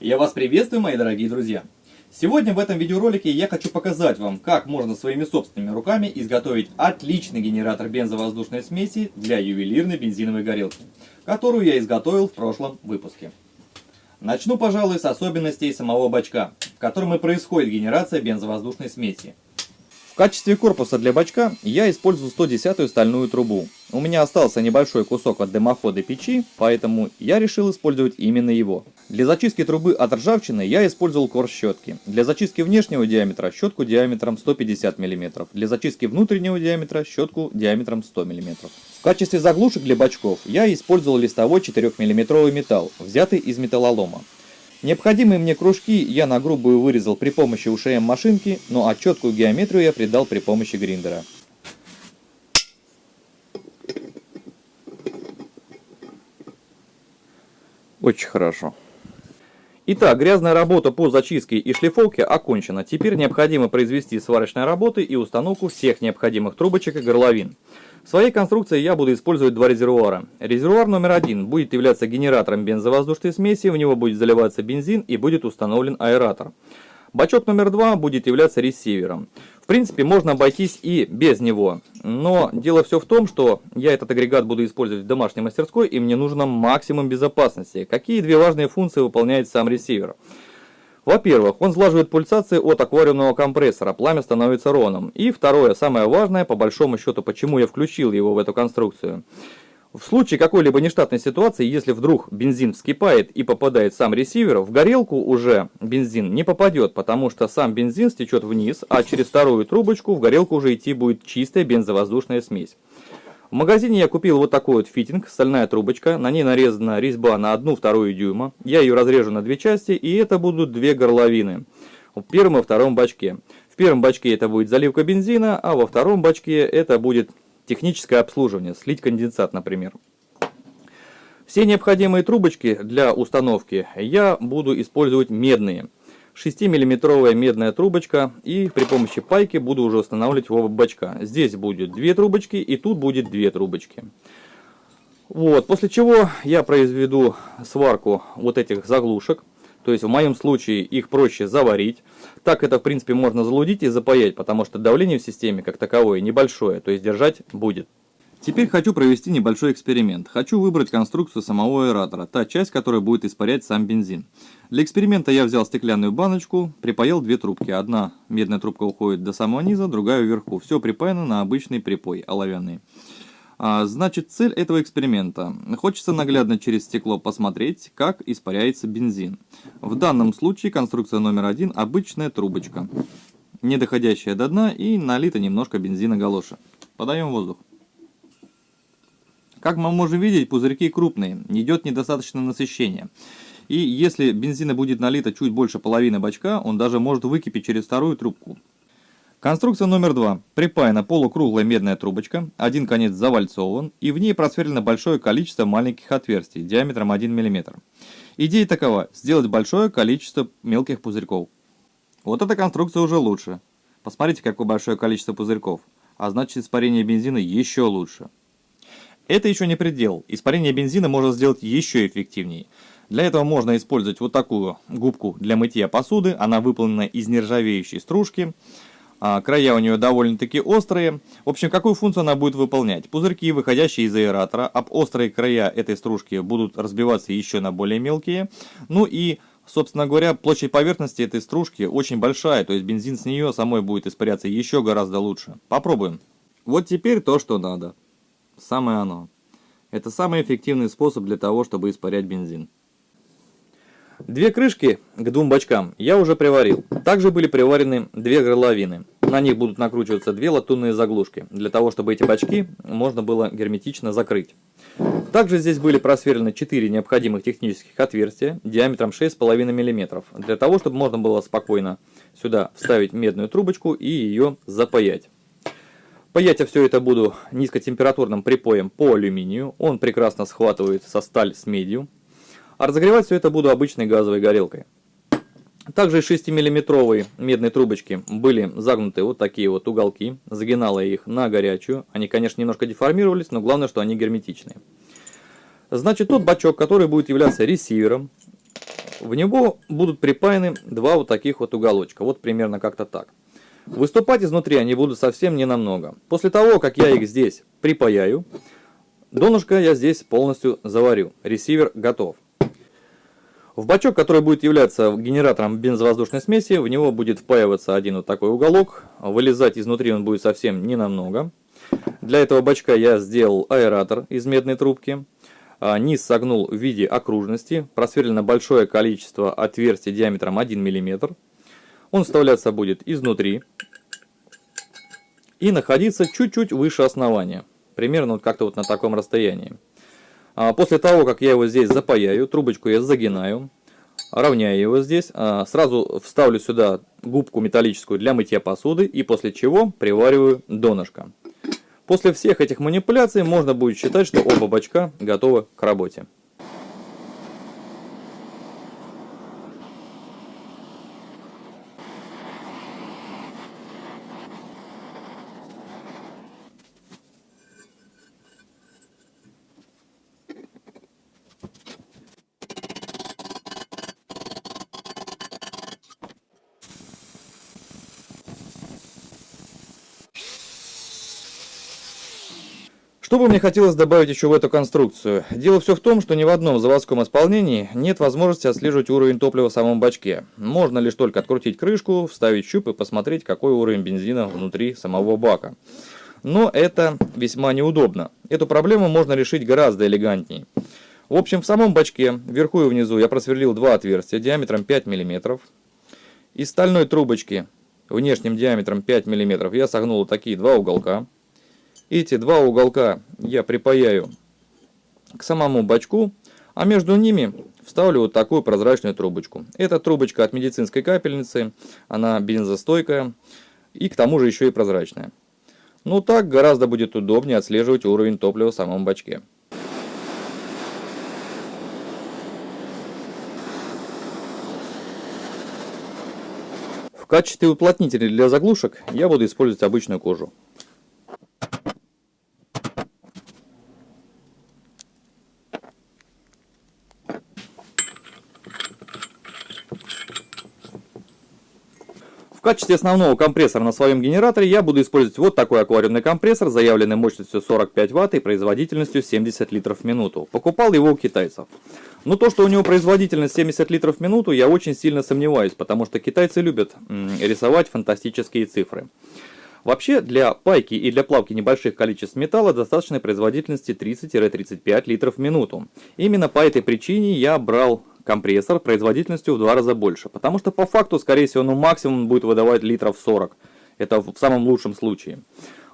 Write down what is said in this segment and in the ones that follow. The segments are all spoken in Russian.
Я вас приветствую, мои дорогие друзья! Сегодня в этом видеоролике я хочу показать вам, как можно своими собственными руками изготовить отличный генератор бензовоздушной смеси для ювелирной бензиновой горелки, которую я изготовил в прошлом выпуске. Начну, пожалуй, с особенностей самого бачка, в котором и происходит генерация бензовоздушной смеси. В качестве корпуса для бачка я использую 110-ю стальную трубу. У меня остался небольшой кусок от дымохода печи, поэтому я решил использовать именно его. Для зачистки трубы от ржавчины я использовал корж щетки. Для зачистки внешнего диаметра щетку диаметром 150 мм. Для зачистки внутреннего диаметра щетку диаметром 100 мм. В качестве заглушек для бачков я использовал листовой 4-мм металл, взятый из металлолома. Необходимые мне кружки я на грубую вырезал при помощи УШМ машинки, ну а четкую геометрию я придал при помощи гриндера. Очень хорошо. Итак, грязная работа по зачистке и шлифовке окончена. Теперь необходимо произвести сварочные работы и установку всех необходимых трубочек и горловин. В своей конструкции я буду использовать два резервуара. Резервуар номер 1 будет являться генератором бензовоздушной смеси, в него будет заливаться бензин и будет установлен аэратор. Бачок номер 2 будет являться ресивером. В принципе, можно обойтись и без него, но дело все в том, что я этот агрегат буду использовать в домашней мастерской, и мне нужно максимум безопасности. Какие две важные функции выполняет сам ресивер? Во-первых, он сглаживает пульсации от аквариумного компрессора, пламя становится ровным. И второе, самое важное, по большому счету, почему я включил его в эту конструкцию. В случае какой-либо нештатной ситуации, если вдруг бензин вскипает и попадает в сам ресивер, в горелку уже бензин не попадет, потому что сам бензин стечет вниз, а через вторую трубочку в горелку уже идти будет чистая бензовоздушная смесь. В магазине я купил вот такой вот фитинг, стальная трубочка, на ней нарезана резьба на 1/2 дюйма. Я ее разрежу на две части, и это будут две горловины в первом и втором бачке. В первом бачке это будет заливка бензина, а во втором бачке это будет техническое обслуживание, слить конденсат, например. Все необходимые трубочки для установки я буду использовать медные. 6-миллиметровая медная трубочка, и при помощи пайки буду уже устанавливать в оба бачка. Здесь будет две трубочки и тут будет две трубочки. Вот, после чего я произведу сварку вот этих заглушек. То есть в моем случае их проще заварить. Так это в принципе можно залудить и запаять, потому что давление в системе как таковое небольшое, то есть держать будет. Теперь хочу провести небольшой эксперимент. Хочу выбрать конструкцию самого аэратора, та часть, которая будет испарять сам бензин. Для эксперимента я взял стеклянную баночку, припаял две трубки. Одна медная трубка уходит до самого низа, другая вверху. Все припаяно на обычный припой, оловянный. Значит, цель этого эксперимента. Хочется наглядно через стекло посмотреть, как испаряется бензин. В данном случае конструкция номер 1 обычная трубочка, не доходящая до дна, и налито немножко бензина галоши. Подаем воздух. Как мы можем видеть, пузырьки крупные, идет недостаточно насыщения. И если бензина будет налито чуть больше половины бачка, он даже может выкипеть через вторую трубку. Конструкция номер 2. Припаяна полукруглая медная трубочка, один конец завальцован, и в ней просверлено большое количество маленьких отверстий диаметром 1 мм. Идея такова: сделать большое количество мелких пузырьков. Вот эта конструкция уже лучше. Посмотрите, какое большое количество пузырьков. А значит, испарение бензина еще лучше. Это еще не предел. Испарение бензина можно сделать еще эффективнее. Для этого можно использовать вот такую губку для мытья посуды. Она выполнена из нержавеющей стружки. Края у нее довольно-таки острые. В общем, какую функцию она будет выполнять? Пузырьки, выходящие из аэратора, об острые края этой стружки будут разбиваться еще на более мелкие. Ну и, собственно говоря, площадь поверхности этой стружки очень большая, то есть бензин с нее самой будет испаряться еще гораздо лучше. Попробуем. Вот теперь то, что надо. Самое оно. Это самый эффективный способ для того, чтобы испарять бензин. Две крышки к двум бачкам я уже приварил. Также были приварены две горловины. На них будут накручиваться две латунные заглушки, для того, чтобы эти бачки можно было герметично закрыть. Также здесь были просверлены 4 необходимых технических отверстия диаметром 6,5 мм, для того, чтобы можно было спокойно сюда вставить медную трубочку и ее запаять. Паять я все это буду низкотемпературным припоем по алюминию. Он прекрасно схватывает со сталь с медью. А разогревать все это буду обычной газовой горелкой. Также из 6-миллиметровой медной трубочки были загнуты вот такие вот уголки. Загинала я их на горячую. Они, конечно, немножко деформировались, но главное, что они герметичные. Значит, тот бачок, который будет являться ресивером, В него будут припаяны два вот таких вот уголочка, вот примерно как-то так. Выступать изнутри они будут совсем ненамного. После того, как я их здесь припаяю, донышко я здесь полностью заварю. Ресивер готов. В бачок, который будет являться генератором бензовоздушной смеси, в него будет впаиваться один вот такой уголок. Вылезать изнутри он будет совсем ненамного. Для этого бачка я сделал аэратор из медной трубки. Низ согнул в виде окружности. Просверлено большое количество отверстий диаметром 1 мм. Он вставляться будет изнутри и находиться чуть-чуть выше основания. Примерно вот как-то вот на таком расстоянии. После того, как я его здесь запаяю, трубочку я загинаю, равняю его здесь. Сразу вставлю сюда губку металлическую для мытья посуды и после чего привариваю донышко. После всех этих манипуляций можно будет считать, что оба бачка готовы к работе. Что бы мне хотелось добавить еще в эту конструкцию? Дело все в том, что ни в одном заводском исполнении нет возможности отслеживать уровень топлива в самом бачке. Можно лишь только открутить крышку, вставить щуп и посмотреть, какой уровень бензина внутри самого бака. Но это весьма неудобно. Эту проблему можно решить гораздо элегантнее. В общем, в самом бачке, вверху и внизу, я просверлил два отверстия диаметром 5 мм. Из стальной трубочки внешним диаметром 5 мм я согнул вот такие два уголка. Эти два уголка я припаяю к самому бачку, а между ними вставлю вот такую прозрачную трубочку. Это трубочка от медицинской капельницы, она бензостойкая и к тому же еще и прозрачная. Ну так гораздо будет удобнее отслеживать уровень топлива в самом бачке. В качестве уплотнителя для заглушек я буду использовать обычную кожу. В качестве основного компрессора на своем генераторе я буду использовать вот такой аквариумный компрессор с заявленной мощностью 45 Вт и производительностью 70 литров в минуту. Покупал его у китайцев. Но то, что у него производительность 70 литров в минуту, я очень сильно сомневаюсь, потому что китайцы любят рисовать фантастические цифры. Вообще, для пайки и для плавки небольших количеств металла достаточной производительности 30-35 литров в минуту. Именно по этой причине я брал компрессор производительностью в 2 раза больше, потому что по факту, скорее всего, максимум будет выдавать литров 40. Это в самом лучшем случае.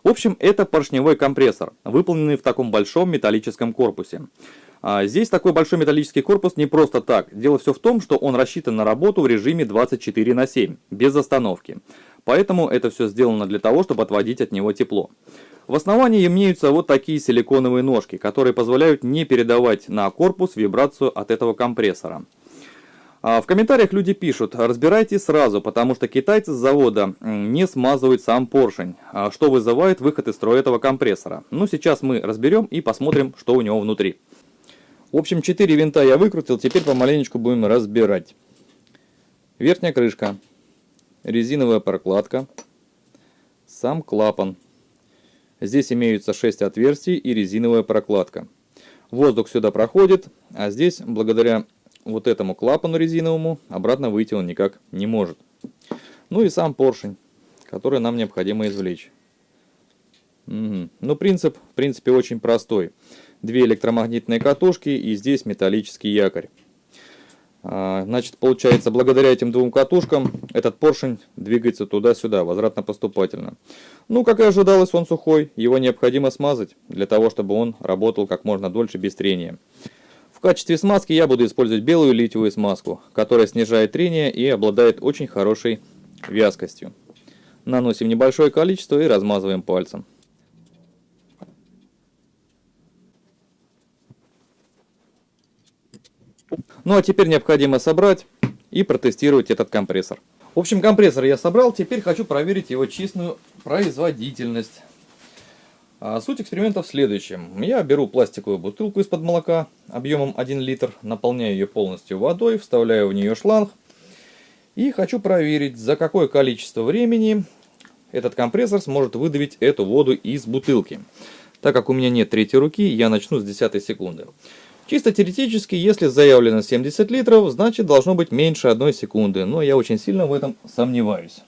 В общем, это поршневой компрессор, выполненный в таком большом металлическом корпусе. Здесь такой большой металлический корпус не просто так. Дело все в том, что он рассчитан на работу в режиме 24/7, без остановки. Поэтому это все сделано для того, чтобы отводить от него тепло. В основании имеются вот такие силиконовые ножки, которые позволяют не передавать на корпус вибрацию от этого компрессора. В комментариях люди пишут: разбирайте сразу, потому что китайцы с завода не смазывают сам поршень, что вызывает выход из строя этого компрессора. Ну, сейчас мы разберем и посмотрим, что у него внутри. В общем, 4 винта я выкрутил, теперь помаленечку будем разбирать. Верхняя крышка, резиновая прокладка, сам клапан. Здесь имеются 6 отверстий и резиновая прокладка. Воздух сюда проходит, а здесь, благодаря вот этому клапану резиновому, обратно выйти он никак не может. Ну и сам поршень, который нам необходимо извлечь. Ну, принцип, в принципе, очень простой. 2 электромагнитные катушки и здесь металлический якорь. Значит, получается, благодаря этим двум катушкам этот поршень двигается туда-сюда, возвратно-поступательно. Ну, как и ожидалось, он сухой, его необходимо смазать, для того, чтобы он работал как можно дольше без трения. В качестве смазки я буду использовать белую литиевую смазку, которая снижает трение и обладает очень хорошей вязкостью. Наносим небольшое количество и размазываем пальцем. Ну а теперь необходимо собрать и протестировать этот компрессор. В общем, компрессор я собрал, теперь хочу проверить его чистую производительность. Суть эксперимента в следующем. Я беру пластиковую бутылку из-под молока объемом 1 литр, наполняю ее полностью водой, вставляю в нее шланг и хочу проверить, за какое количество времени этот компрессор сможет выдавить эту воду из бутылки. Так как у меня нет третьей руки, я начну с 10 секунды. Чисто теоретически, если заявлено 70 литров, значит должно быть меньше 1 секунды, но я очень сильно в этом сомневаюсь.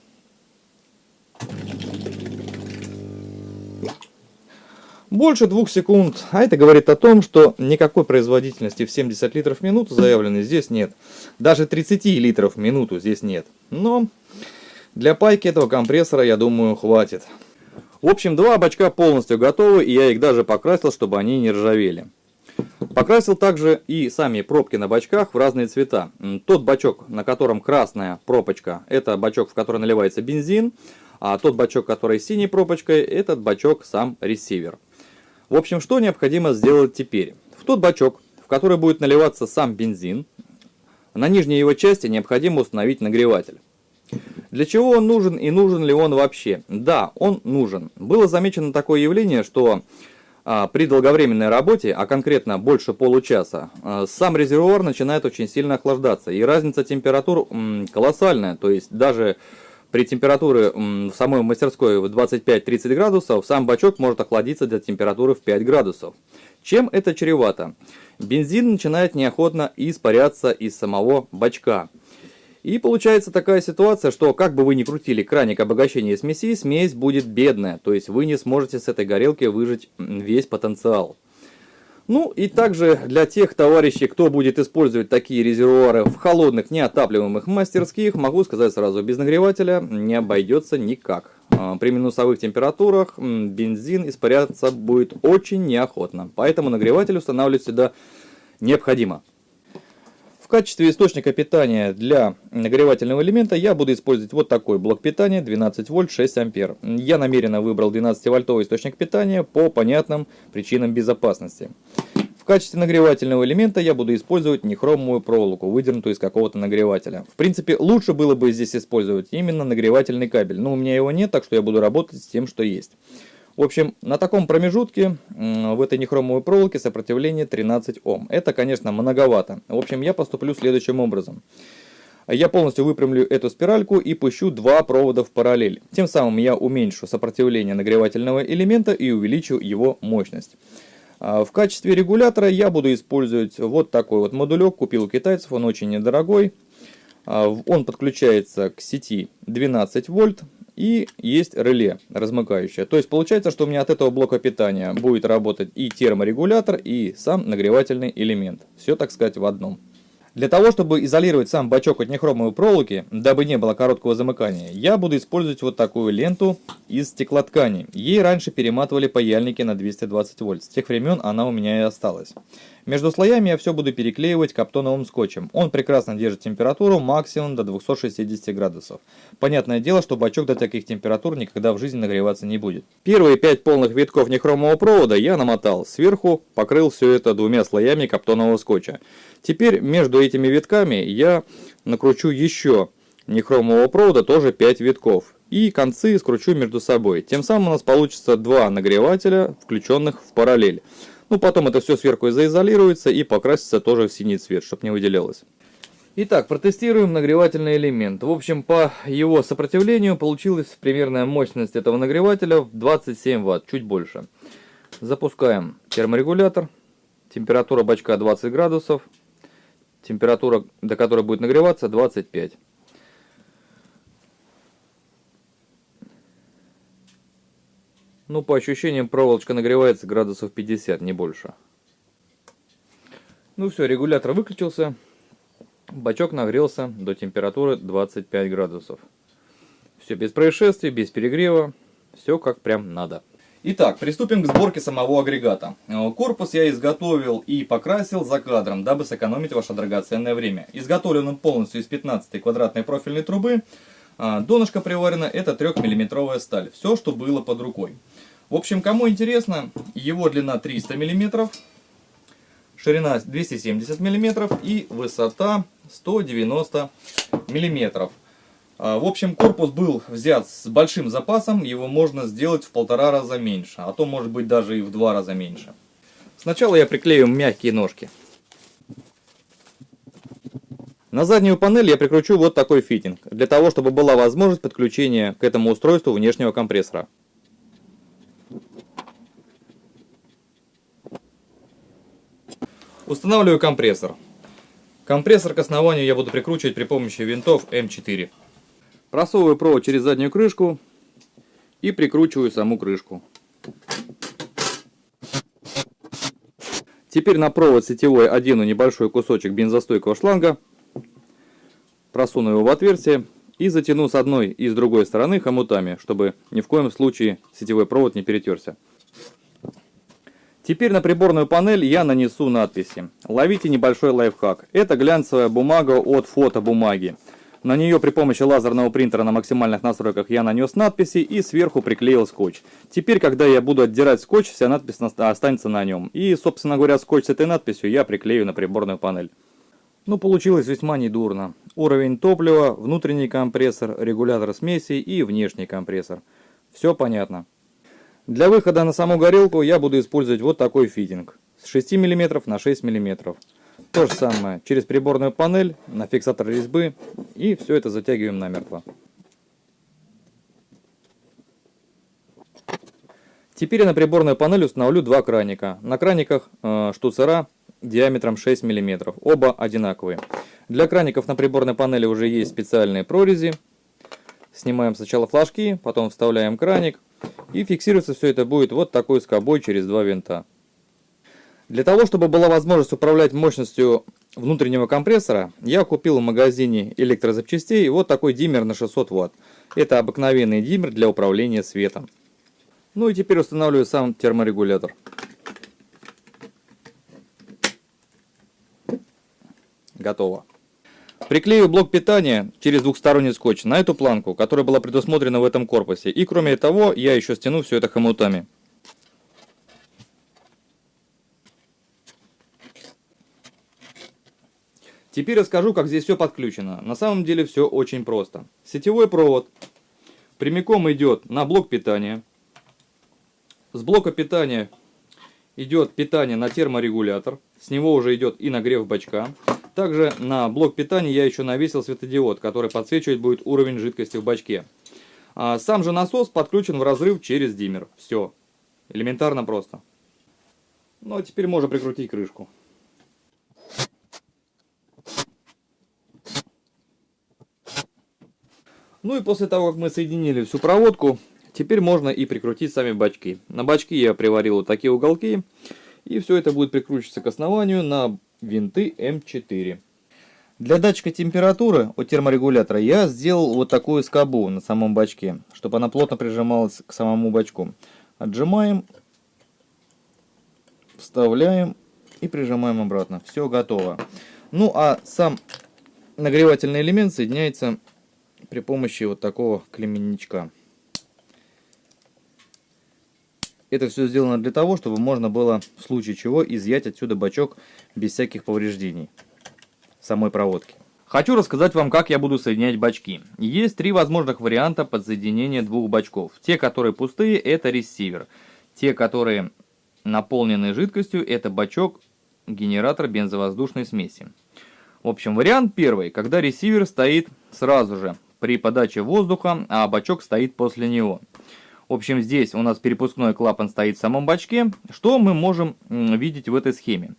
Больше 2 секунд, а это говорит о том, что никакой производительности в 70 литров в минуту заявленной здесь нет. Даже 30 литров в минуту здесь нет. Но для пайки этого компрессора, я думаю, хватит. В общем, 2 бачка полностью готовы, и я их даже покрасил, чтобы они не ржавели. Покрасил также и сами пробки на бачках в разные цвета. Тот бачок, на котором красная пробочка, это бачок, в который наливается бензин, а тот бачок, который с синей пробочкой, этот бачок сам ресивер. В общем, что необходимо сделать теперь? В тот бачок, в который будет наливаться сам бензин, на нижней его части необходимо установить нагреватель. Для чего он нужен и нужен ли он вообще? Да, он нужен. Было замечено такое явление, что при долговременной работе, а конкретно больше получаса, сам резервуар начинает очень сильно охлаждаться. И разница температур колоссальная, то есть даже при температуре в самой мастерской в 25-30 градусов сам бачок может охладиться до температуры в 5 градусов. Чем это чревато? Бензин начинает неохотно испаряться из самого бачка. И получается такая ситуация, что как бы вы ни крутили краник обогащения смеси, смесь будет бедная. То есть вы не сможете с этой горелки выжать весь потенциал. Ну и также для тех товарищей, кто будет использовать такие резервуары в холодных неотапливаемых мастерских, могу сказать сразу, без нагревателя не обойдется никак. При минусовых температурах бензин испаряться будет очень неохотно, поэтому нагреватель устанавливать сюда необходимо. В качестве источника питания для нагревательного элемента я буду использовать вот такой блок питания 12 вольт 6 ампер. Я намеренно выбрал 12-вольтовый источник питания по понятным причинам безопасности. В качестве нагревательного элемента я буду использовать нехромовую проволоку, выдернутую из какого-то нагревателя. В принципе, лучше было бы здесь использовать именно нагревательный кабель, но у меня его нет, так что я буду работать с тем, что есть. В общем, на таком промежутке в этой нехромовой проволоке сопротивление 13 Ом. Это, конечно, многовато. В общем, я поступлю следующим образом. Я полностью выпрямлю эту спиральку и пущу 2 провода в параллель. Тем самым я уменьшу сопротивление нагревательного элемента и увеличу его мощность. В качестве регулятора я буду использовать вот такой вот модулек. Купил у китайцев, он очень недорогой. Он подключается к сети 12 вольт. И есть реле размыкающее. То есть получается, что у меня от этого блока питания будет работать и терморегулятор, и сам нагревательный элемент. Все, так сказать, в одном. Для того, чтобы изолировать сам бачок от нехромовой проволоки, дабы не было короткого замыкания, я буду использовать вот такую ленту из стеклоткани. Ей раньше перематывали паяльники на 220 вольт. С тех времен она у меня и осталась. Между слоями я все буду переклеивать каптоновым скотчем. Он прекрасно держит температуру максимум до 260 градусов. Понятное дело, что бачок до таких температур никогда в жизни нагреваться не будет. Первые 5 полных витков нехромового провода я намотал. Сверху покрыл все это 2 слоями каптонового скотча. Теперь между этими витками я накручу еще нехромового провода, тоже 5 витков. И концы скручу между собой. Тем самым у нас получится 2 нагревателя, включенных в параллель. Ну, потом это все сверху заизолируется и покрасится тоже в синий цвет, чтобы не выделялось. Итак, протестируем нагревательный элемент. В общем, по его сопротивлению получилась примерная мощность этого нагревателя в 27 Вт, чуть больше. Запускаем терморегулятор. Температура бачка 20 градусов. Температура, до которой будет нагреваться, 25. Ну, по ощущениям, проволочка нагревается градусов 50, не больше. Ну все, регулятор выключился. Бачок нагрелся до температуры 25 градусов. Все без происшествий, без перегрева. Все как прям надо. Итак, приступим к сборке самого агрегата. Корпус я изготовил и покрасил за кадром, дабы сэкономить ваше драгоценное время. Изготовлен он полностью из 15 квадратной профильной трубы. Донышко приварено, это 3-миллиметровая сталь. Все, что было под рукой. В общем, кому интересно, его длина 300 мм, ширина 270 мм и высота 190 мм. В общем, корпус был взят с большим запасом, его можно сделать в 1,5 раза меньше, а то может быть даже и в 2 раза меньше. Сначала я приклею мягкие ножки. На заднюю панель я прикручу вот такой фитинг, для того, чтобы была возможность подключения к этому устройству внешнего компрессора. Устанавливаю компрессор. Компрессор к основанию я буду прикручивать при помощи винтов М4. Просовываю провод через заднюю крышку и прикручиваю саму крышку. Теперь на провод сетевой одену небольшой кусочек бензостойкого шланга, просуну его в отверстие и затяну с одной и с другой стороны хомутами, чтобы ни в коем случае сетевой провод не перетерся. Теперь на приборную панель я нанесу надписи. Ловите небольшой лайфхак. Это глянцевая бумага от фотобумаги. На нее при помощи лазерного принтера на максимальных настройках я нанес надписи и сверху приклеил скотч. Теперь, когда я буду отдирать скотч, вся надпись останется на нем. И, собственно говоря, скотч с этой надписью я приклею на приборную панель. Ну, получилось весьма недурно. Уровень топлива, внутренний компрессор, регулятор смеси и внешний компрессор. Все понятно. Для выхода на саму горелку я буду использовать вот такой фитинг. С 6 мм на 6 мм. То же самое. Через приборную панель, на фиксатор резьбы. И все это затягиваем намертво. Теперь я на приборную панель установлю два краника. На краниках штуцера диаметром 6 мм. Оба одинаковые. Для краников на приборной панели уже есть специальные прорези. Снимаем сначала флажки, потом вставляем краник. И фиксироваться все это будет вот такой скобой через два винта. Для того, чтобы была возможность управлять мощностью внутреннего компрессора, я купил в магазине электрозапчастей вот такой диммер на 600 Вт. Это обыкновенный диммер для управления светом. Ну и теперь устанавливаю сам терморегулятор. Готово. Приклею блок питания через двухсторонний скотч на эту планку, которая была предусмотрена в этом корпусе. И кроме того, я еще стяну все это хомутами. Теперь расскажу, как здесь все подключено. На самом деле все очень просто. Сетевой провод прямиком идет на блок питания. С блока питания идет питание на терморегулятор. С него уже идет и нагрев бачка. Также на блок питания я еще навесил светодиод, который подсвечивать будет уровень жидкости в бачке. А сам же насос подключен в разрыв через диммер. Все. Элементарно просто. Ну а теперь можно прикрутить крышку. Ну и после того, как мы соединили всю проводку, теперь можно и прикрутить сами бачки. На бачки я приварил вот такие уголки. И все это будет прикручиваться к основанию на винты М4. Для датчика температуры от терморегулятора я сделал вот такую скобу на самом бачке, чтобы она плотно прижималась к самому бачку. Отжимаем, вставляем и прижимаем обратно. Все готово. Ну а сам нагревательный элемент соединяется при помощи вот такого клеммничка. Это все сделано для того, чтобы можно было в случае чего изъять отсюда бачок без всяких повреждений самой проводки. Хочу рассказать вам, как я буду соединять бачки. Есть три возможных варианта подсоединения двух бачков. Те, которые пустые, это ресивер. Те, которые наполнены жидкостью, это бачок генератор бензовоздушной смеси. В общем, вариант первый, когда ресивер стоит сразу же при подаче воздуха, а бачок стоит после него. В общем, здесь у нас перепускной клапан стоит в самом бачке. Что мы можем видеть в этой схеме?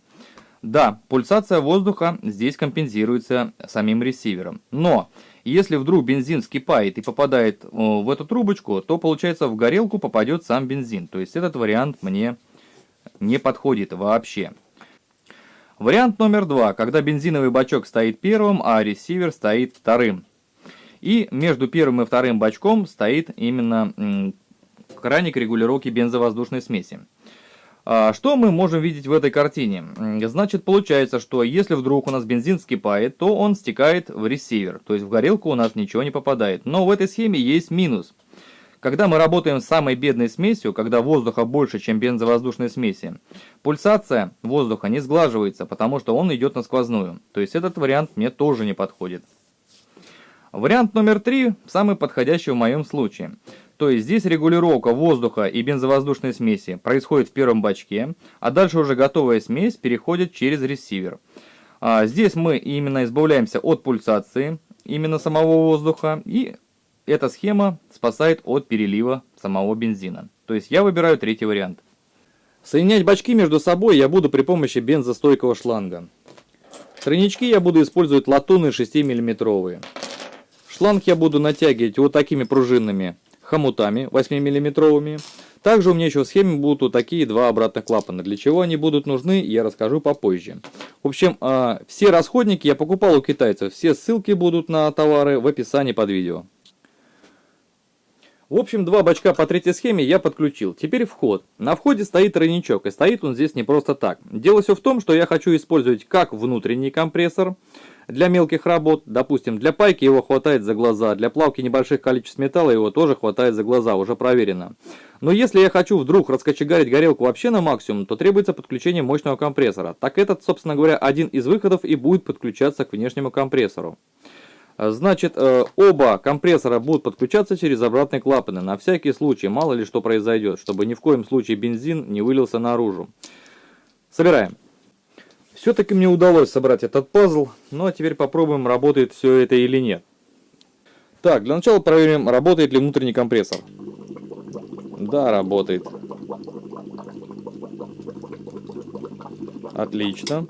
Да, пульсация воздуха здесь компенсируется самим ресивером. Но если вдруг бензин вскипает и попадает в эту трубочку, то получается в горелку попадет сам бензин. То есть этот вариант мне не подходит вообще. Вариант номер два, когда бензиновый бачок стоит первым, а ресивер стоит вторым. И между первым и вторым бачком стоит именно краник регулировки бензовоздушной смеси. Что мы можем видеть в этой картине? Значит, получается, что если вдруг у нас бензин вскипает, то он стекает в ресивер, то есть в горелку у нас ничего не попадает. Но в этой схеме есть минус. Когда мы работаем с самой бедной смесью, когда воздуха больше, чем бензовоздушной смеси, пульсация воздуха не сглаживается, потому что он идет на сквозную. То есть этот вариант мне тоже не подходит. Вариант номер 3 самый подходящий в моем случае. То есть здесь регулировка воздуха и бензовоздушной смеси происходит в первом бачке, а дальше уже готовая смесь переходит через ресивер. Здесь мы именно избавляемся от пульсации именно самого воздуха, и эта схема спасает от перелива самого бензина. То есть я выбираю третий вариант. Соединять бачки между собой я буду при помощи бензостойкого шланга. Тройнички я буду использовать латунные 6-мм. Шланг я буду натягивать вот такими пружинными хомутами 8-мм. Также у меня еще в схеме будут вот такие два обратных клапана. Для чего они будут нужны, я расскажу попозже. В общем, все расходники я покупал у китайцев. Все ссылки будут на товары в описании под видео. В общем, два бачка по третьей схеме я подключил. Теперь вход. На входе стоит тройничок, и стоит он здесь не просто так. Дело все в том, что я хочу использовать как внутренний компрессор для мелких работ. Допустим, для пайки его хватает за глаза, для плавки небольших количеств металла его тоже хватает за глаза, уже проверено. Но если я хочу вдруг раскочегарить горелку вообще на максимум, то требуется подключение мощного компрессора. Так этот, собственно говоря, один из выходов и будет подключаться к внешнему компрессору. Значит, оба компрессора будут подключаться через обратные клапаны. На всякий случай, мало ли что произойдет, чтобы ни в коем случае бензин не вылился наружу. Собираем. Все-таки мне удалось собрать этот пазл. Ну а теперь попробуем, работает все это или нет. Так, для начала проверим, работает ли внутренний компрессор. Да, работает. Отлично.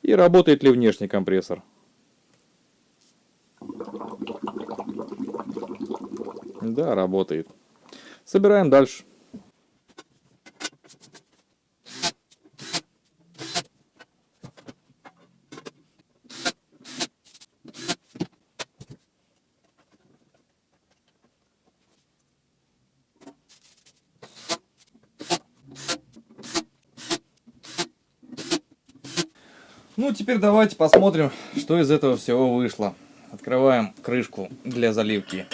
И работает ли внешний компрессор? Да, работает. Собираем дальше. Ну, теперь давайте посмотрим, что из этого всего вышло. Открываем крышку для заливки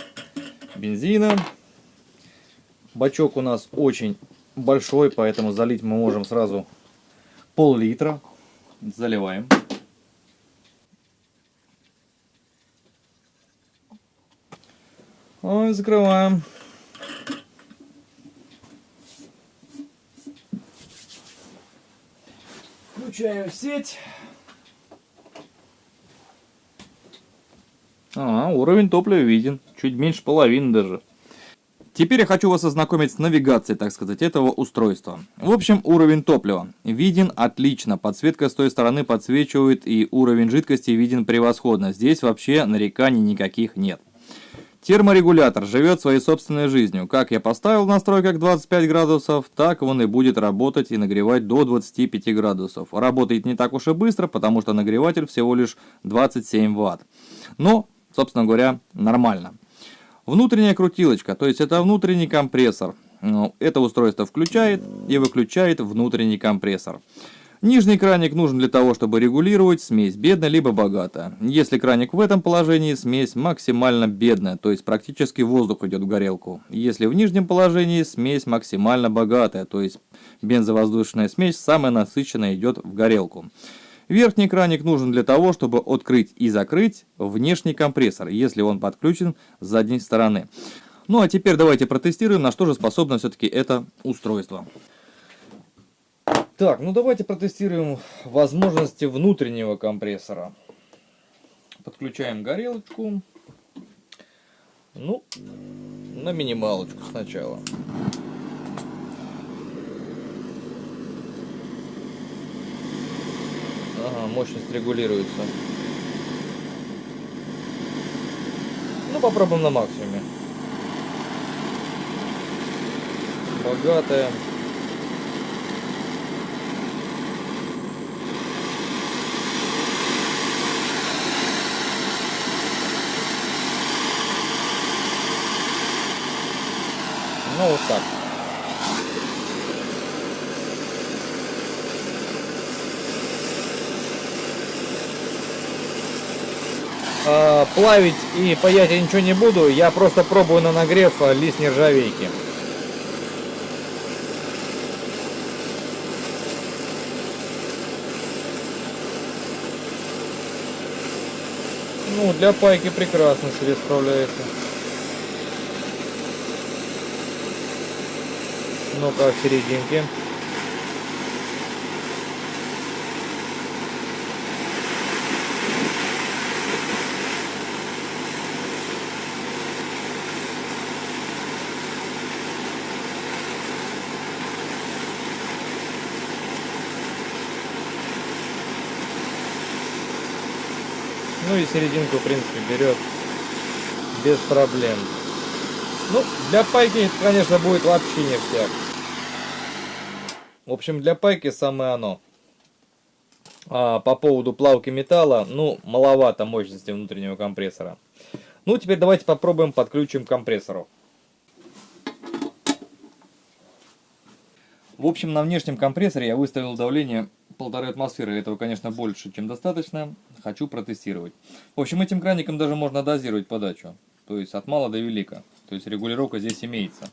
бензина. Бачок у нас очень большой, поэтому залить мы можем сразу пол-литра. Заливаем. Ой, закрываем. Включаем сеть. Уровень топлива виден. Чуть меньше половины даже. Теперь я хочу вас ознакомить с навигацией, так сказать, этого устройства. В общем, уровень топлива виден отлично. Подсветка с той стороны подсвечивает, и уровень жидкости виден превосходно. Здесь вообще нареканий никаких нет. Терморегулятор живет своей собственной жизнью. Как я поставил в настройках 25 градусов, так он и будет работать и нагревать до 25 градусов. Работает не так уж и быстро, потому что нагреватель всего лишь 27 Вт. Но, собственно говоря, нормально. Внутренняя крутилочка, то есть это внутренний компрессор. Это устройство включает и выключает внутренний компрессор. Нижний краник нужен для того, чтобы регулировать смесь бедная либо богатая. Если краник в этом положении, смесь максимально бедная, то есть практически воздух идет в горелку. Если в нижнем положении, смесь максимально богатая, то есть бензовоздушная смесь самая насыщенная идет в горелку. Верхний краник нужен для того, чтобы открыть и закрыть внешний компрессор, если он подключен с задней стороны. Ну а теперь давайте протестируем, на что же способно все-таки это устройство. Так, ну давайте протестируем возможности внутреннего компрессора. Подключаем горелочку. Ну, на минималочку сначала. Ага, мощность регулируется. Ну, попробуем на максимуме. Богатая. Ну, вот так. Плавить и паять я ничего не буду, я просто пробую на нагрев лист нержавейки. Ну, для пайки прекрасно себе справляется. Ну-ка, в серединке. Ну и серединку, в принципе, берет без проблем. Ну, для пайки это, конечно, будет вообще ништяк. В общем, для пайки самое оно. А по поводу плавки металла, ну, маловато мощности внутреннего компрессора. Ну, теперь давайте попробуем подключим к компрессору. В общем, на внешнем компрессоре я выставил давление 1,5 атмосферы. Этого, конечно, больше, чем достаточно. Хочу протестировать. В общем, этим краником даже можно дозировать подачу. То есть от мала до велика. То есть регулировка здесь имеется.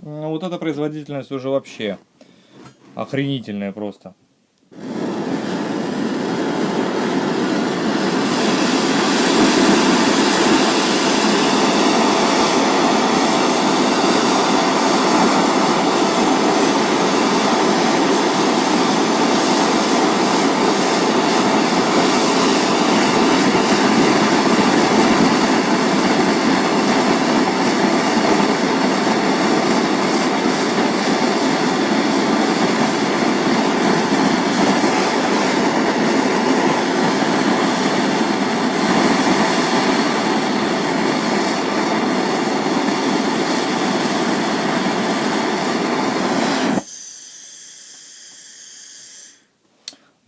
Вот эта производительность уже вообще охренительная просто.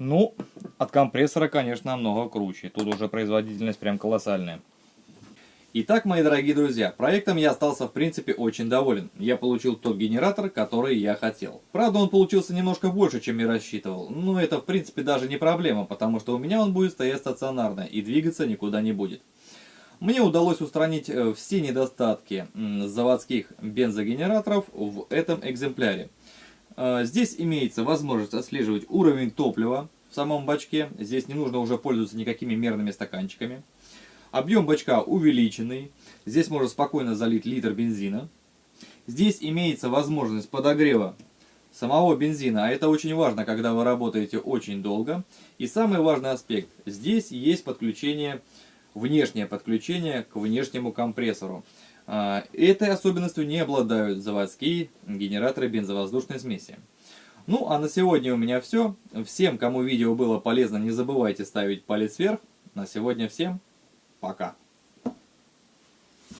Ну, от компрессора, конечно, намного круче. Тут уже производительность прям колоссальная. Итак, мои дорогие друзья, проектом я остался в принципе очень доволен. Я получил тот генератор, который я хотел. Правда, он получился немножко больше, чем я рассчитывал. Но это в принципе даже не проблема, потому что у меня он будет стоять стационарно и двигаться никуда не будет. Мне удалось устранить все недостатки заводских бензогенераторов в этом экземпляре. Здесь имеется возможность отслеживать уровень топлива в самом бачке. Здесь не нужно уже пользоваться никакими мерными стаканчиками. Объем бачка увеличенный. Здесь можно спокойно залить литр бензина. Здесь имеется возможность подогрева самого бензина. А это очень важно, когда вы работаете очень долго. И самый важный аспект. Здесь есть подключение, внешнее подключение к внешнему компрессору. Этой особенностью не обладают заводские генераторы бензовоздушной смеси. Ну а на сегодня у меня все. Всем, кому видео было полезно, не забывайте ставить палец вверх. На сегодня всем пока.